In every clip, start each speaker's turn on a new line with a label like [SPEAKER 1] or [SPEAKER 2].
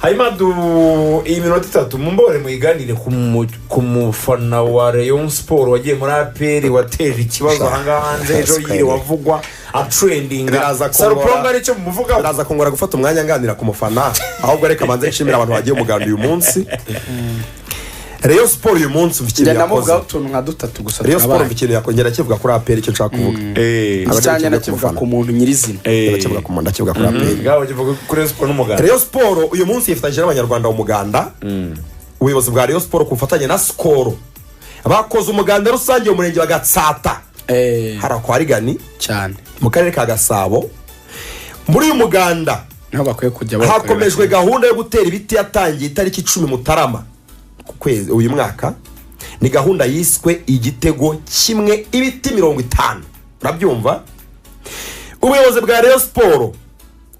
[SPEAKER 1] Haimadu iyi minota 3 mumbore muyiganire ku mufana wa Rayon Sport wagiye muri APR wateje ikibazo hanga hanze ejo yiri wavugwa trendinga Saruponga aricyo muvuga
[SPEAKER 2] baraza kongora gufata umwanya nganira ku mufana ahubwo reka manze nshimira abantu bagiye umuganda uyu munsi. Rayon Sport uyu munsi mvikiriye
[SPEAKER 3] namuvuga utuntu nka 3 gusa.
[SPEAKER 2] Rayon Sport mvikiriye akongera kivuga kuri APR icyo nshaka kuvuga
[SPEAKER 3] cyane nakivuga ku muntu nyirizina
[SPEAKER 2] kivuga ku muntu kivuga kuri APR
[SPEAKER 1] ngaho kivuga kuri Rayon Sport n'umuganda.
[SPEAKER 2] Rayon Sport uyu munsi yifatanyije n'abanyarwanda umuganda ubuyobozi bwa Rayon Sport kufatanya na Skol abakoze umuganda rusange mu murenge wa Gatsata harakwarigani
[SPEAKER 3] cyane
[SPEAKER 2] mu karere ka Gasabo. Muri uyu muganda
[SPEAKER 3] naho bakwiye kujya
[SPEAKER 2] hakomejwe gahunda yo gutera ibiti yatangiye itariki 10 Mutarama ku kwezi uyu mwaka. Ni gahunda yiswe igitego kimwe ibiti 50. Urabyumva? Ubuyobozi bwa Rayon Sport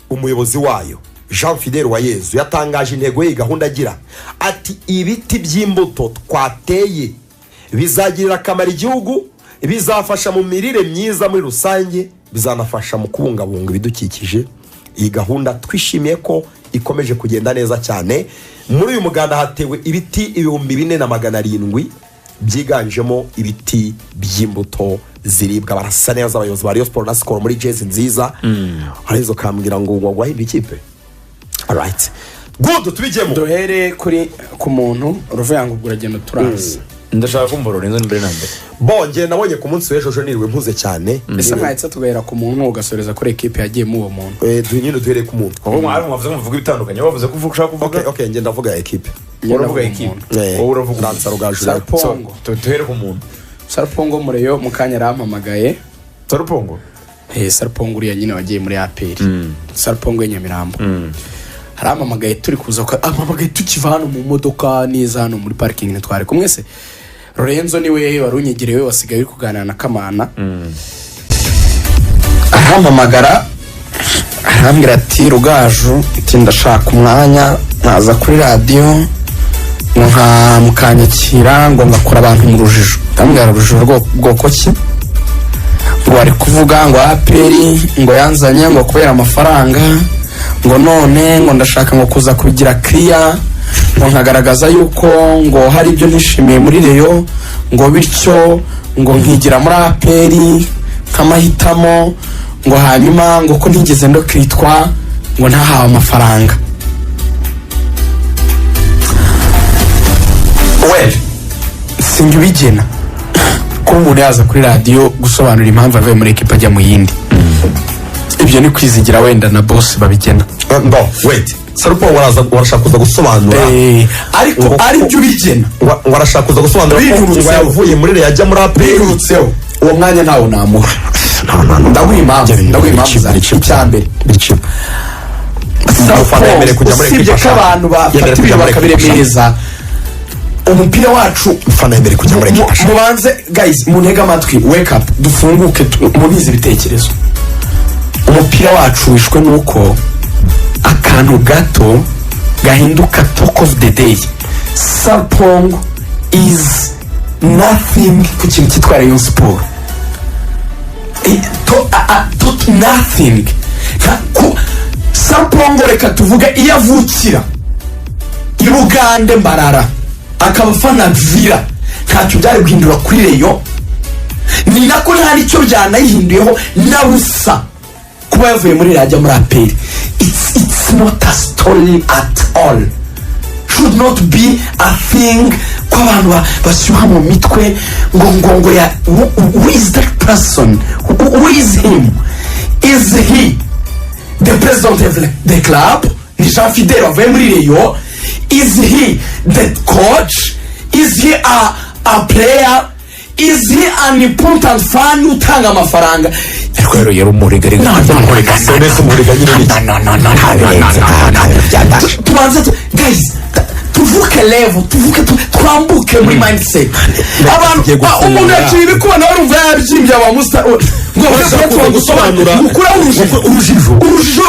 [SPEAKER 2] umuyobozi wayo Jean Fidel Wayezu yatangaje intego ye gahunda agira ati ibiti by'imbuto twateye bizagirira akamaro igihugu, bizafasha mu mirire myiza muri rusange, bizanafasha mu kubungabunga ibidukikije. Iyi gahunda twishimiye ko ikomeje kugenda neza cyane. Muri uyu muganda hatewe ibiti 4700 byiganjemo ibiti by'imbuto ziribwa. Barasa neza abayobozi ba Rayon Sport na Skol muri jezi nziza. Harizo kambwira ngo wagwahimba ikipe. Alright, good, tubijemo
[SPEAKER 3] dohere kuri ku muntu uruvuye ngo uragenda turazi.
[SPEAKER 1] Ndashaka kumboro Lorenzo ni Bernardo
[SPEAKER 2] bonge nabonye ku munsi w'ejo niriwe mpuze cyane.
[SPEAKER 3] Ese mwahitse tugahera ku muntu ugasoreza kuri equipe yagiye mu uwo muntu.
[SPEAKER 2] Dunyine duhere ku muntu
[SPEAKER 1] kuko mwari mwavuze muvuga ibitandukanye bavuze ko ushaka kuvuga.
[SPEAKER 2] Okay ngenda ndavuga equipe
[SPEAKER 1] uravuga equipe wowe uravuga
[SPEAKER 2] Dansa Rugaju
[SPEAKER 3] Sarupongo.
[SPEAKER 1] Tuhere ku muntu
[SPEAKER 3] Sarupongo mureyo mukanya rampamagaye.
[SPEAKER 1] Sarupongo
[SPEAKER 3] Sarupongo uriya nyine wagiye muri APR. Sarupongo y'Nyamirambo haramamagaye turi kuza ko amamagaye tukivana mu modoka niza hano muri parking ntware kumwe se Lorenzo niwe warunyegerewe wasigaye uri kuganira na Kamana. Ahamamagara arambwira ati Rugaju ati ndashaka umwanya naza kuri radio nka mukanyikira ngo ngakora abantu mu rujijo. Ndambwira urujijo bwoko ki ngo ari kuvuga ngo APR ngo yanzanye ngo kubera amafaranga ngo none ngo ndashaka ngo kuza kubigira clear ngo nkagaragaza yuko ngo hari ibyo nishimiye muri Rayon ngo bityo ngo nkigira muri APR kamahitamo ngo hanyuma ngo ko ntigeze ndo kwitwa ngo ntahawe amafaranga. Singi bigena ko umuntu yaza kuri radio gusobanura impamvu avuye muri equipe ajya mu yindi. Ibyo ni kwizigira wenda na boss babigena.
[SPEAKER 2] No wait, Sarupongo warashaka kuza gusobanura
[SPEAKER 3] ariko ari byo bigena
[SPEAKER 2] warashaka kuza gusobanura ko yavuye muri Rayon ajya muri APR
[SPEAKER 3] uwo mwanya ntawo namuha. Ndagwima zari cyambere bicyo Sarupongo yemere kujya muri equipe abantu bafite bakabiremereza umupira wacu
[SPEAKER 2] mfana yemere kujya muri equipe.
[SPEAKER 3] Mubanze guys munega amatwi wake up dufunguke munize ibitekerezo. Umupira wacu wishwe nuko akantu gato gahinduka talk of the day. Sarupongo is nothing ku kintu cyitwa Rayon Sport. Nothing. Sarupongo reka tuvuga iyo avukira i Bugande Mbarara akabafana Vira ntacyo byari guhindura kuri Rayon. Ni nako nta nicyo byanayihinduyeho na busa kuba yavuye muri rajya muri APR. It's not a story at all. Should not be a thing ko abantu bashyuha mu mitwe ngo ya who is that person, who is him, is he the president of the club ni Jean Fidel wavuye muri Rayon, is he the coach, is he a player, is he an important fan utanga amafaranga.
[SPEAKER 1] Rero yero umuriga rega
[SPEAKER 2] umuriga sonese umuriga nyine
[SPEAKER 3] tubanze guys tuvuke level twambuke muri mindset abantu umuntu akiri bikubona barumva yabyimbye aba musta ngo bashaka gusobanura ukura urujijo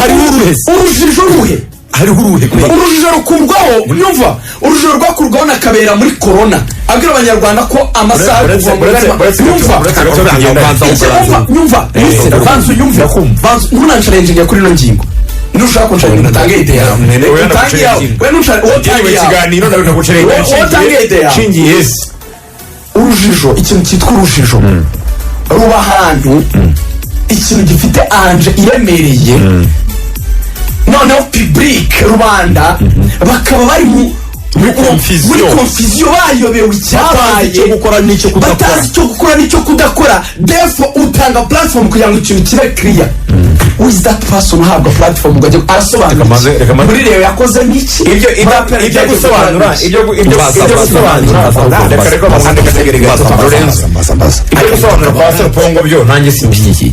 [SPEAKER 3] hari urujijo rukurwaho nyumva urujijo rwakurwaho nakabera muri corona abwira abanyarwanda ko amasaha nyumva vanzu nuna challenge kuri no ngingo nushaka kunshaka utange idea yawe utange yawe we nushaka utange
[SPEAKER 1] ikiganiro ndaje gucerera
[SPEAKER 3] utange idea
[SPEAKER 1] shingiye
[SPEAKER 3] urujijo ikintu cyitwa urujijo ruba ahantu ikintu gifite anje iremereye noneho public rubanda bakaba bari muri confusion bayobewe icyabaye batazi icyo gukora n'icyo kudakora therefore utanga platform kugira ngo ikintu kibe clear with that person uhabwa platform ngo ajye arasobanura muri rero yakoze n'iki
[SPEAKER 1] ibyo gusobanura ibyo gusobanura kwa Serupongo byo nanjye simbishyigikiye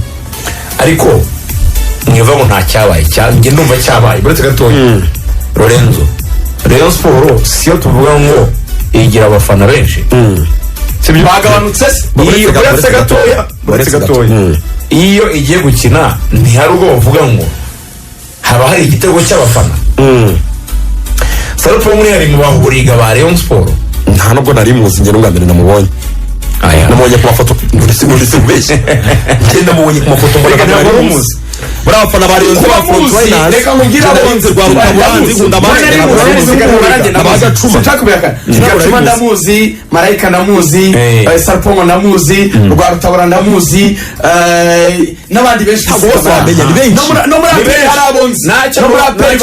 [SPEAKER 1] ariko niva ngo nta cyabaye njye ndumva cyabaye buretse gatoya Lorenzo Rayon Sport siyo tuvuga ngo igira abafana benshi
[SPEAKER 3] sibyo bagabanutse
[SPEAKER 1] buretse gatoya iyo igiye gukina ntihari ubwo bavuga ngo haba hari igitego cy'abafana Serupongo yari mu bahuriga ba Rayon Sport
[SPEAKER 2] nta nubwo nari muzi njye n'ubwa mbere namubonye namubonye ku mafoto muri kubeshya ngenda mubonye ku mafoto mbona ntabwo muzi buri abafana bari yose bafunze
[SPEAKER 3] reka nkubwire
[SPEAKER 2] abarinzi rwa Rutaburanzi Gundamane
[SPEAKER 3] Gacuma ndamuzi Marayika ndamuzi Serupongo ndamuzi rwa Rutabura ndamuzi n'abandi benshi
[SPEAKER 2] bose bamenye ni benshi
[SPEAKER 3] no muri aperi hari abonzi no muri aperi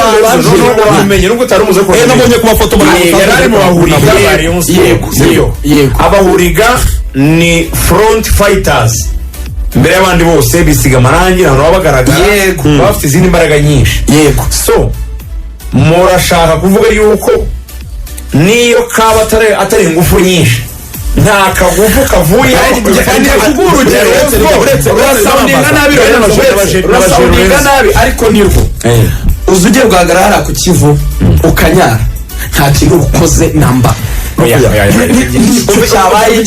[SPEAKER 1] bamenye nubwo utari umuze ko
[SPEAKER 2] nabonye ku mafoto
[SPEAKER 1] yari mu bahuriga yego abahuriga ni front fighters mbere y'abandi bose bisiga amarangi ntabwo baba bagaragara bafite izindi mbaraga nyinshi so murashaka kuvuga yuko niyo kaba atari ingufu nyinshi nta kagufu kavuye
[SPEAKER 3] urasawundinga nabi ariko nirwo uzi ugiye guhagarara ku Kivu ukanyara nta kintu ukoze namba cyabaye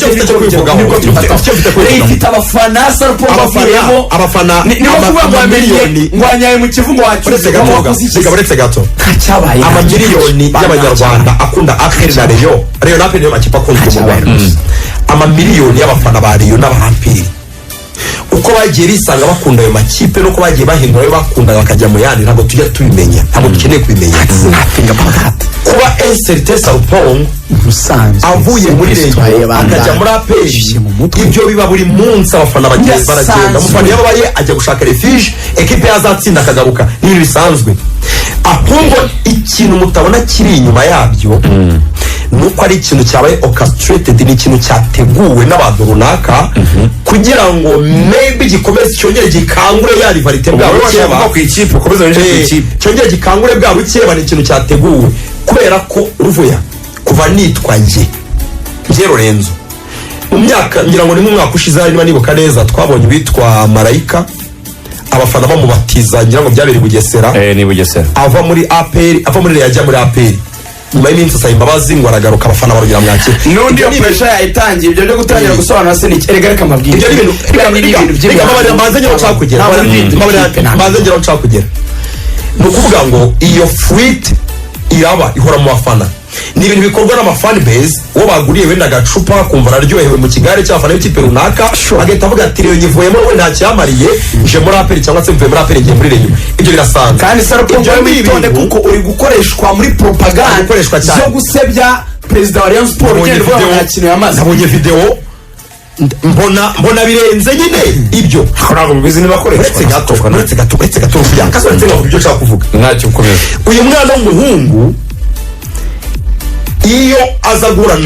[SPEAKER 3] ifite abafana Serupongo bafiremo
[SPEAKER 2] abafana
[SPEAKER 3] amamiliyoni ngwanyaye mu Kivu ngo
[SPEAKER 2] uretse gato
[SPEAKER 3] cyabaye
[SPEAKER 2] amamiliyoni y'abanyarwanda akunda aperi na Rayon na aperi niyo makipe akunzwe mu Rwanda amamiliyoni y'abafana ba Rayon n'abaperi uko bagiye bisanga bakunda ayo makipe nuko bagiye bahindura ayo bakunda bakajya mu yandi ntabwo tujya tubimenya ntabwo dukeneye kubimenya kuba Enserite Serupongo avuye muri Rayon akajya muri aperi ibyo biba buri munsi abafana bagiye baragenda umufana yabaye ajya gushaka refuge ekipe yazatsinda akagaruka n'ibintu bisanzwe ahubwo ikintu mutabona kiri inyuma yabyo nuko ari ikintu cyabaye orchestrated ni ikintu cyateguwe n'abantu runaka kugira ngo maybe gikomeze cyongere gikangure ya rivalite bwabo cyongere gikangure bwabo ukeba ni ikintu cyateguwe kubera ko Ruvuya kuva nitwa njye Lorenzo mu myaka ngira ngo ni mu mwaka ushize niba nibuka neza twabonye bitwa Marayika abafana bamubatiza ngira ngo byabiri Bugesera
[SPEAKER 1] ni Bugesera
[SPEAKER 2] ava muri aperi ava muri yajya muri aperi nyuma y'iminsi asaba imbabazi ngo aragaruka abafana barugira mwakira
[SPEAKER 3] n'undi pressure yayitangiye ibyo byo gutangira gusobanura se ni erega reka mabwire
[SPEAKER 2] ibyo ibintu by'ibintu mbanze ngero nshaka kugera mbanze ngero nshaka kugera ni ukuvuga ngo iyo fruit iraba ihora mu bafana ni ibintu bikorwa n'amafani base uwo baguriye wenda agacupa kumva araryohewe mu kigare cy'abafana b'ikipe runaka agahita avuga ati rero nyivuyemo we nta cyamariye nje muri aperi cyangwa se mvuye muri aperi ngiye muri Rayon ibyo birasanzwe
[SPEAKER 3] kandi Serupongo witonde kuko uri gukoreshwa muri propaganda zo gusebya perezida wa Rayon Sport ugenda uvuga ngo nta kintu yamaze
[SPEAKER 2] nabonye video mbona birenze nyine ibyo
[SPEAKER 1] ntabwo bizi niba akoreshwa
[SPEAKER 2] uretse gato yakasonetse ngo ibyo nshaka kuvuga
[SPEAKER 1] ntacyo ukomeza
[SPEAKER 2] uyu mwana w'umuhungu iyo aza guhura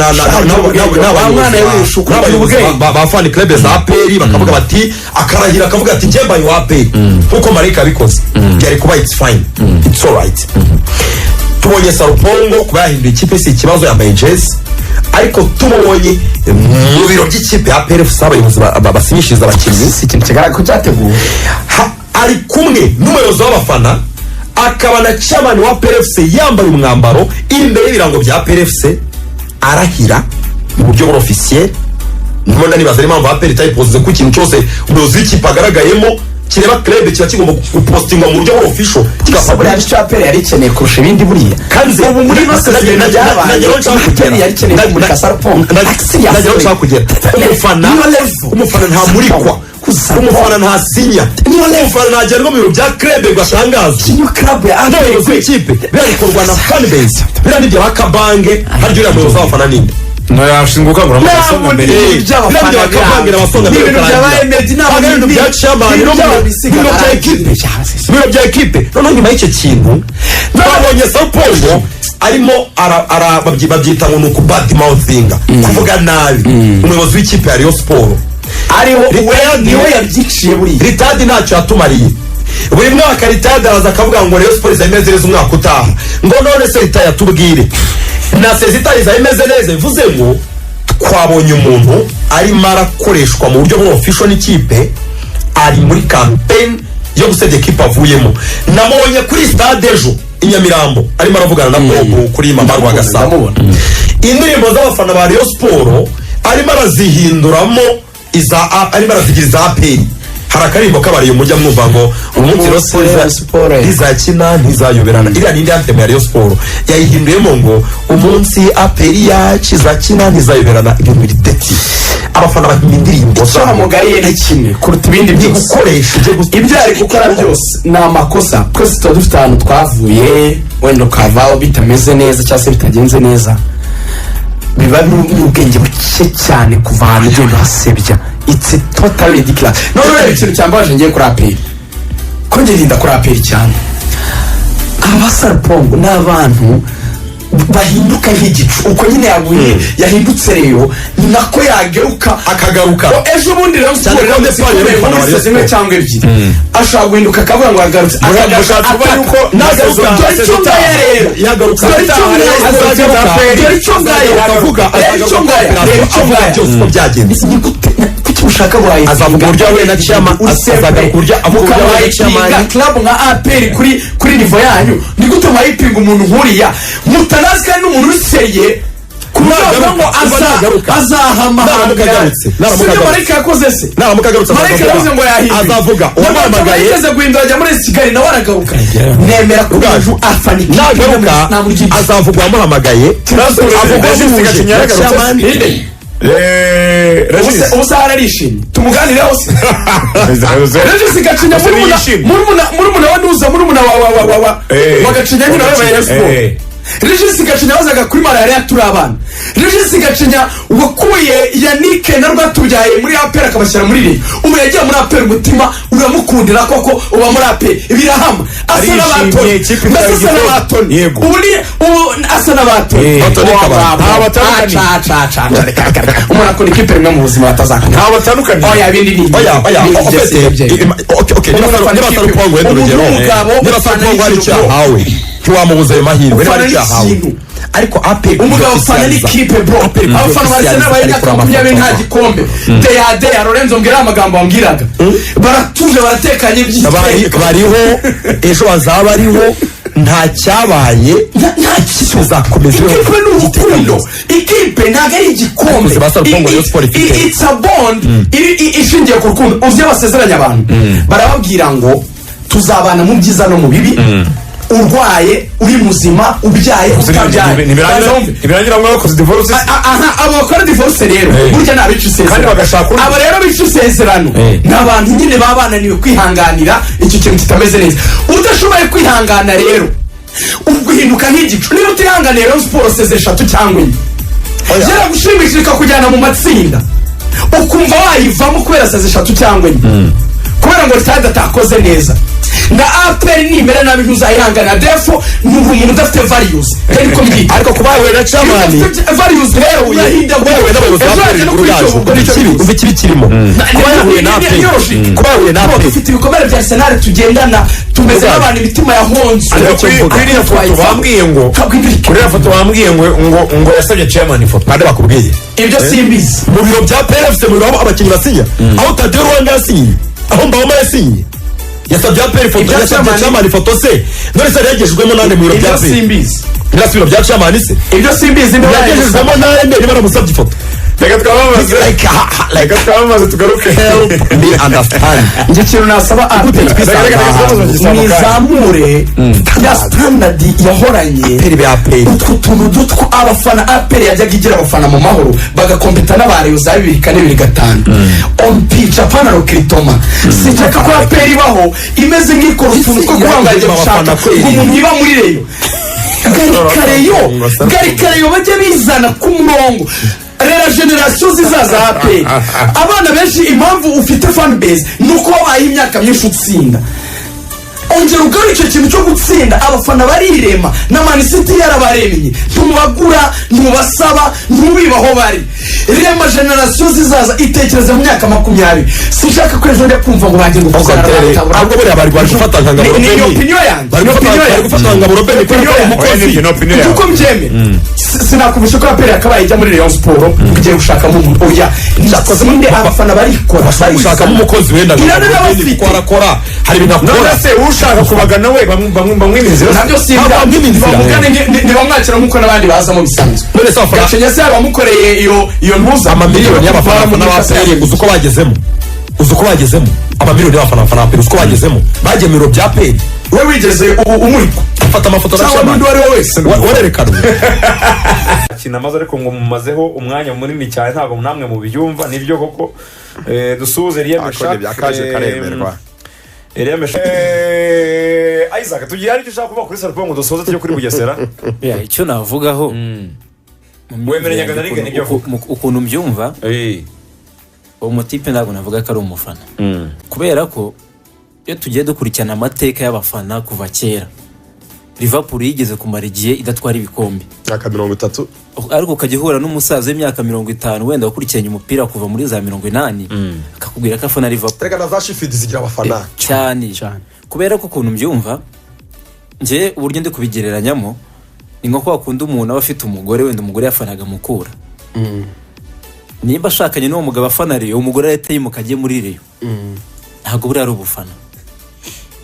[SPEAKER 2] ba fan club za aperi bakavuga bati akarahira akavuga ati njye mbaye wa aperi nkuko Marayika yabikoze byari kuba it's fine it's alright tubonye Serupongo kuba yahinduye ikipe si ikibazo yambaye jezi ariko tumubonye mu biro by'ikipe ya aperi abayobozi basinyishiriza abakinnyi
[SPEAKER 3] si ikintu kigaragara ko cyateguwe
[SPEAKER 2] ari kumwe n'umuyobozi w'abafana akaba na chairman wa PRFC yambaye umwambaro imbere y'ibirango bya PRFC arahira mu buryo bwo officiel nibona nibaza ari mpamvu aperi tayipoze ku kintu cyose umuyobozi w'ikipe agaragayemo kireba club kiba kigomba gupostinga mu buryo bwo official
[SPEAKER 3] kigafabura ya aperi yari ikeneye kurusha ibindi buriya
[SPEAKER 2] kandi
[SPEAKER 3] ubu muri nose aperi yari ikeneye muri Serupongo
[SPEAKER 2] nagero nshaka kugera umufana ntamurikwa umufana ntasinya umufana ntagerwa mu biro bya krebe ngo atangazwe
[SPEAKER 3] iyo club ya
[SPEAKER 2] n'abayobozi b'ikipe biriya bikorwa na fanbase biriya nibyo bakabange harya uriya muyobozi w'abafana ninde
[SPEAKER 1] ntayashinzwe ubukangurambaga
[SPEAKER 3] ntabwo ni ibintu by'abafana
[SPEAKER 2] biriya bakabangira abasonga
[SPEAKER 3] ni ibintu byabaye medi
[SPEAKER 2] ntabwo ari ibintu bya chamani no mu biro bya ekipe mu biro bya ekipe noneho nyuma y'icyo kintu twabonye Sao Paulo arimo babyita ngo ni ukubadi mawuthinga kuvuga nabi umuyobozi w'ikipe ya Rayon Sport
[SPEAKER 3] ariho niwe yabyiciye buriya
[SPEAKER 2] ritadi ntacyo yatumariye buri mwaka ritadi araza akavuga ngo Rayon Sport izameze neza umwaka utaha ngo none se ritadi yatubwire na sezitari izameze neza bivuze ngo twabonye umuntu arimo arakoreshwa mu buryo bw'official n'ikipe ari muri campaign yo gusebya ekipa avuyemo namubonye kuri stade ejo i Nyamirambo arimo aravugana na Bobo kuri Mama Rwagasabo indirimbo z'abafana ba Rayon Sport arimo arazihinduramo arimo arazigiriza APR hari akarimbo kabariye umujya mwumva ngo umunsi Rayon Sport izakina ntizayoberana iriya ni anthem ya Rayon Sport yayihinduyemo ngo umunsi APR yacu izakina ntizayoberana ibintu birideti abafana bahimba indirimbo
[SPEAKER 3] zabo mugariye na kimwe kuruta ibindi byose
[SPEAKER 2] gukoresha
[SPEAKER 3] ibyo ari gukora byose ni amakosa twese tuba dufite ahantu twavuye wenda ukavaho bitameze neza cyangwa se bitagenze neza biba biri ubwenge buke cyane kuva ahantu ugenda uhasebya it's totally ridiculous none rero ikintu cyambabaje ngiye kuri APR ko ngenda kuri APR cyane abasarpongo n'abantu bahinduka nk'igicu uko nyine yaguye yahindutse rero ni nako yageruka
[SPEAKER 2] akagaruka
[SPEAKER 3] ejo bundi rero siporo muri zimwe cyangwa ebyiri ashobora guhinduka akavuga ngo yagarutse
[SPEAKER 2] kuba yuko nagaruka yagaruka dore icyo ngaye akavuga byose byagenze
[SPEAKER 3] ushaka burayi
[SPEAKER 2] azavuga uburyo yahuye na Chama azagaruka uburyo avuga uburyo Chama
[SPEAKER 3] club nka APR kuri nivo yanyu ni gute mwayipinga umuntu nkuriya mutanazi kandi n'umuntu useye kuvuga ngo azahamahanga sibyo Marika yakoze se Marika yavuze ngo yahinduye
[SPEAKER 2] azavuga uwamuhamagaye
[SPEAKER 3] yageze guhindura ajya muri Kigali nawe aragaruka nemera ko umuntu afanika
[SPEAKER 2] nagaruka azavuga uwamuhamagaye avuga uwamuhamagaye
[SPEAKER 3] ubusa arishimye tumuganire hose Regis Gacinya murumuna wa Nuza murumuna wa Gacinya nyine wa Rayon Sport Regis Gacinya wazaga kuri Malaria turi abana Regis Gacinya wakuye Yannick na Rwatubyaye muri APR akabashyira muri Rayon ubu yagiye muri APR umutima uramukundira koko uba muri APR birahama asa n'abatoni asa n'abatoni ubu asa n'abatoni umuntu akora ikipe rimwe mu buzima batazakana
[SPEAKER 1] nta batandukanye
[SPEAKER 3] oya bindi ni
[SPEAKER 2] niba Sarupongo hari icyahawe ntiwamubuza ayo mahirwe niba ari icyahawe ariko APR
[SPEAKER 3] umugabo ufana n'ikipe bro abafana ba Arsenal bari makumyabiri nta gikombe deya Lorenzo mbwira amagambo wambwiraga baratuje baratekanye by'iteka
[SPEAKER 2] bariho ejo hazaba ariho nta cyabaye
[SPEAKER 3] nta
[SPEAKER 2] kizakomeza
[SPEAKER 3] ikipe n'urukundo ikipe ntabwo ari igikombe it's a bond ishingiye ku rukundo uvye basezeranya abantu barababwira ngo tuzabana mu byiza no mu bibi urwaye uri muzima ubyaye utabyaye
[SPEAKER 1] ntibirangira ngo bakoze divorce
[SPEAKER 3] abo bakora divorce rero burya nabica isezerano
[SPEAKER 1] kandi bagashaka
[SPEAKER 3] abo rero bica isezerano n'abantu nyine babananiwe kwihanganira icyo kintu kitameze neza udashoboye kwihangana rero uguhinduka nk'igicu niba utihanganiye Rayon Sport seze 3 cyangwa 4 yaragushimishije ikakujyana mu matsinda ukumva wayivamo kubera seze 3 cyangwa 4 kubera ngo ritade atakoze neza na APR nimera nabi ntuzayihangana defo n'ubu umuntu udafite values ariko mbwira
[SPEAKER 2] ariko kubawe na Chamani
[SPEAKER 3] values rero yahinda
[SPEAKER 2] kubawe n'abayobozi umva ikibi kirimo kubawe na APR kubawe na APR
[SPEAKER 3] ufite ibikomere bya Arsenal tugendana tumeze n'abantu imitima yahonze
[SPEAKER 1] kuri iyo foto bambwiye ngo kuri iyo foto bambwiye ngo yasabye chairman ifoto
[SPEAKER 2] kandi bakubwiye
[SPEAKER 3] ibyo simbizi
[SPEAKER 2] mu biro bya PFC mu biro abakinnyi basinya aho Tadeo Rwanda yasinye aho Mbawoma yasinye yasabye APR ifoto yasabye chairman ifoto se none se yagejejwemo nande mu biro bya APR
[SPEAKER 3] simbizi
[SPEAKER 2] birasubira bya chairman se
[SPEAKER 3] ibyo simbizi
[SPEAKER 2] yagejejwemo nande niba baramusabye ifoto
[SPEAKER 1] reka twabamaze tugaruke
[SPEAKER 2] help me understand.
[SPEAKER 3] njye ikintu nasaba aperi mwizamure ya standard yahoranye
[SPEAKER 2] Aperi be aperi.
[SPEAKER 3] utwo tuntu dutwo abafana aperi yajyaga igira abafana mu mahoro bagakompeta n'abareyo za 2-4-5 on pitch apana rokritoma sinshaka ko aperi ibaho imeze nk'ikora utuntu two kubangaje gushaka umuntu iba muri reyo garikareyo bajya bizana ku murongo rera generasiyo zizaza aperi abana benshi impamvu ufite fan base nuko wabaye imyaka myinshi utsinda ongera ugaruka icyo kintu cyo gutsinda abafana barirema na Man City yarabaremye ntumubagura ntumubasaba ntubibaho bari rema generasiyo zizaza itekereza mu myaka 20 sinshaka ko ejo njya kumva ngo bagiye gufana
[SPEAKER 2] ahubwo buriya bari gufata nka ngabo
[SPEAKER 3] ni opinion yanjye
[SPEAKER 2] bari gufata nka ngabo Robben
[SPEAKER 3] kuko mbyeme sinakubisha ko aperi akabaye ijya muri Rayon Sport ugiye gushakamo umuntu oya ndakoze muri abafana barikora
[SPEAKER 2] gushakamo umukozi wenda ngo arakora hari ibintu akora
[SPEAKER 1] ushaka kubagana we bamwimizira
[SPEAKER 3] nabyo simba bamugane ni bamwakira nkuko nabandi bazamo bisanzwe
[SPEAKER 2] none se abafana
[SPEAKER 3] Kenya se abamukoreye iyo ntuza
[SPEAKER 2] amamiliyoni y'abafana n'abaperi uzuko bagezemo amamiliyoni y'abafana aperi uzuko bagezemo bagiye mu biro bya aperi
[SPEAKER 3] we wigeze umuriko
[SPEAKER 2] afata amafoto
[SPEAKER 3] cyangwa n'undi wari we wese
[SPEAKER 2] warerekanwe
[SPEAKER 1] kinamaze ariko ngo mumazeho umwanya munini cyane ntabwo namwe mu byumva nibyo koko dusuze
[SPEAKER 2] akonde byakaje karemerwa
[SPEAKER 1] Isaac tugiye ari cyo ushaka kuba kuri Sarpong dusoze tujye kuri Bugesera
[SPEAKER 4] icyo navugaho
[SPEAKER 1] wemeranya na Ligue nibyo
[SPEAKER 4] ukuntu mbyumva uwo mutipe ntabwo navuga ko ari umufana kubera ko iyo tugiye dukurikirana amateka y'abafana kuva kera Liverpool yigeze kumara igihe idatwara ibikombe
[SPEAKER 2] aka 30
[SPEAKER 4] ariko ukajya uhura n'umusaza w'imyaka 50 wenda wakurikiranye umupira kuva muri za 80 akakubwira ko afana Liverpool
[SPEAKER 2] reka na za Sheffield zigira abafana
[SPEAKER 4] cyane kubera ko ukuntu mbyumva nje uburyo ndi kubigereranyamo ni nko kwakunda umuntu aba afite umugore wenda umugore yafanaga mukura niba ashakanye n'uwo mugabo afana Reyo umugore yateye mukagiye muri Reyo ntabwo buri ari ubufana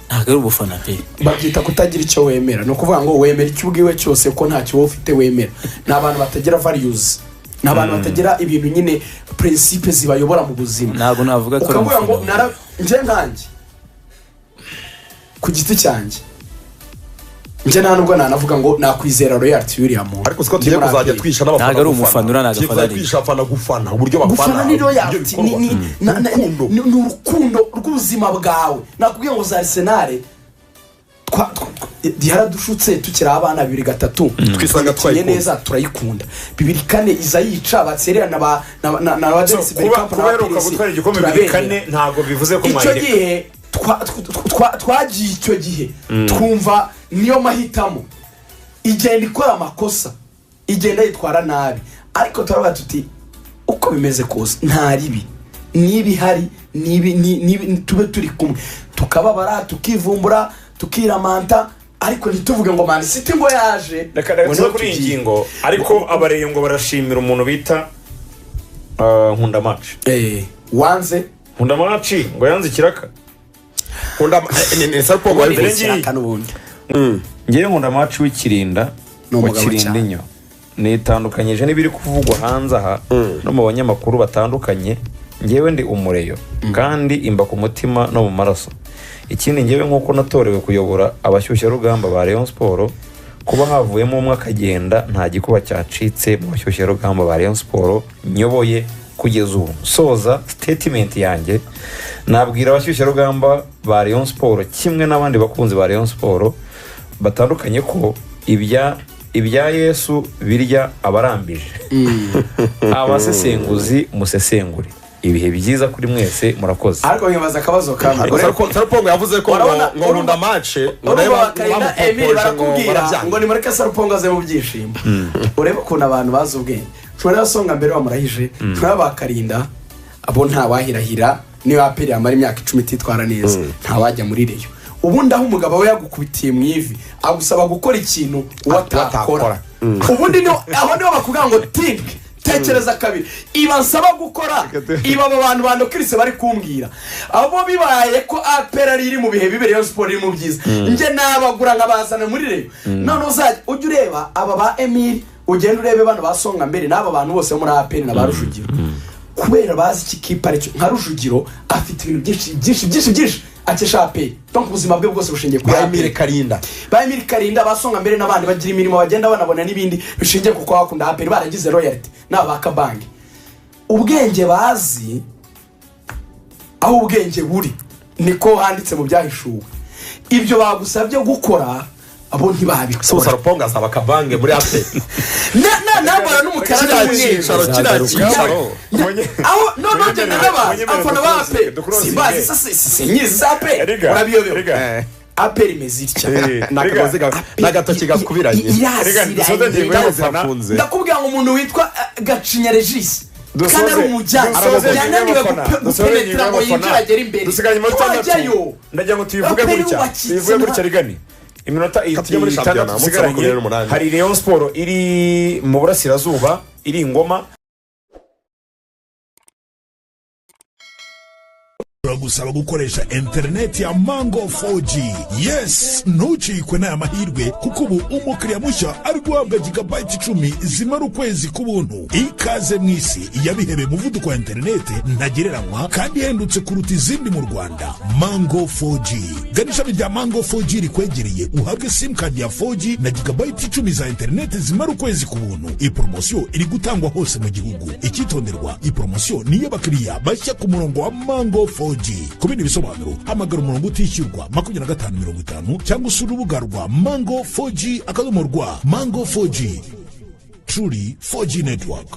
[SPEAKER 4] ntabwo ari ubufana pe
[SPEAKER 3] babyita kutagira icyo wemera no kuvuga ngo wemera icyo ubwiwe cyose ko ntacyo wowe ufite wemera n'abantu batagira values n'abantu batagira ibintu nyine principes zibayobora mu buzima
[SPEAKER 4] ntabwo navuga ko
[SPEAKER 3] ukavuga ngo nje nkanjye ku giti cyanjye nje nta nubwo nanavuga ngo nakwizera royalty William
[SPEAKER 2] ariko siko tugiye kuzajya twisha n'abafana
[SPEAKER 4] ntabwo ari umufana uranagafana
[SPEAKER 2] twisha abafana gufana uburyo
[SPEAKER 3] bafana ni royalty ni urukundo rw'ubuzima bwawe nakubwiye ngo za Arsenal yaradushutse tukiri abana 2-3
[SPEAKER 2] twisanga
[SPEAKER 3] twayikunda neza turayikunda 2-4 iza yica batsererana na Wallace
[SPEAKER 1] Bergkamp kuberuka gutwara igikombe 2-4 ntabwo bivuze ko
[SPEAKER 3] icyo gihe twagiye icyo gihe twumva niyo mahitamo igenda ikora amakosa igenda yitwara nabi ariko turavuga tuti uko bimeze kose nta ribi n'ibihari tube turi kumwe tukababara tukivumbura tukiramanta ariko ntituvuge ngo Man City ngo yaje
[SPEAKER 1] reka kuri iyi ngingo ariko abareyo ngo barashimira umuntu bita Nkunda Match
[SPEAKER 3] wanze
[SPEAKER 1] Nkunda Match ngo yanze ikiraka
[SPEAKER 2] ni Sarpong
[SPEAKER 3] wabirengera n'ubundi
[SPEAKER 1] ngiye Nkunda Match w'ikirinda wakirinda nitandukanyije n'ibiri kuvugwa hanze aha no mu banyamakuru batandukanye ngewe ndi umureyo kandi imba ku mutima no mu maraso ikindi ngewe nk'uko natorewe kuyobora abashyushya rugamba ba Rayon Sport kuba havuyemo umwe akagenda nta gikuba cyacitse mu bashyushya rugamba ba Rayon Sport nyoboye kugeza ubu soza statement yanjye nabwira abashyushya rugamba ba Rayon Sport kimwe n'abandi bakunzi ba Rayon Sport batandukanye ko ibya Yesu birya abarambije abasesenguzi musesengure ibihe byiza kuri mwese murakoze
[SPEAKER 3] ariko nkibaza akabazo kamwe
[SPEAKER 2] Sarpong yavuze ko ngo Nkunda Match ngo
[SPEAKER 3] ureba Emile barakubwira ngo ni mureke Sarpong aze mu byishimo ureba ukuntu abantu bazi ubwenge twara songa mbere bamurahije twara bakarinda abo nta wahirahira niyo aperi amara imyaka 10 titwara neza nta wajya muri Reyo ubundi aho umugabo we yagukubitiye mu ivi agusaba gukora ikintu watakora ubundi aho niho bakubwira ngo think tekereza kabiri iba nsaba gukora iba abo bantu bandokirse bari kumbwira abo bibaye ko apera riri mu bihe bibere yo sport iri mu byiza nje nabagura nkabazana muri Reyo none uzajya ujye ureba aba ba Emile ugenda urebe bano basonga mbere n'aba bantu bose muri APR na ba Rujugiro kubera bazi iki kipe aricyo nka Rujugiro afite ibintu byinshi akesha APR donc ubuzima bwe bwose bushingiye kuri
[SPEAKER 2] Emile Karinda
[SPEAKER 3] basonga mbere n'abandi bagira imirimo bagenda banabona n'ibindi bishingiye kuko bakunda APR baragize royalty n'aba Kabange ubwenge bazi aho ubwenge buri niko handitse mu byahishuwe ibyo bagusabye gukora abo ntibabikora
[SPEAKER 2] so Saruponga asaba Kabange muri APR
[SPEAKER 3] nabara n'umukara n'umweru aho no genda afana ba APR sibazi sase nyiza APR urabiyobewe APR imeze itya
[SPEAKER 2] n'agatoki gakubiranye
[SPEAKER 3] ndakubwira ngo umuntu witwa Gacinya Regis kandi ari umujyana yananiwe gupenetra ngo yinjira agera imbere wajyayo
[SPEAKER 1] ndagira ngo tubivuge gutya rigani iminota itandatu dusigaranye hari Rayon Sport iri mu burasirazuba iri ingoma
[SPEAKER 5] Uragusaba gukoresha internet ya Mango 4G. Yes, ntucikwe n'aya mahirwe kuko ubu umukiriya mushya ari guhabwa gigabyte 10 zimara ukwezi kubuntu. Ikaze mwisi yabihebe muvuduko wa internet ntagereranywa kandi hendutse kuruta izindi mu Rwanda. Mango 4G. Ganisha bijya Mango 4G rikwegereye uhabwe sim card ya 4G na gigabyte 10 za internet zimara ukwezi kubuntu. Iyi promotion iri gutangwa hose mu gihugu. Ikitonderwa, iyi promotion niyo bakiriya bashya ku murongo wa Mango 4G. Ku bindi bisobanuro hamagara umurongo utishyurwa 2550 cyangwa usura urubuga rwa Mango 4G akadomo rwa Mango 4G truly 4G network.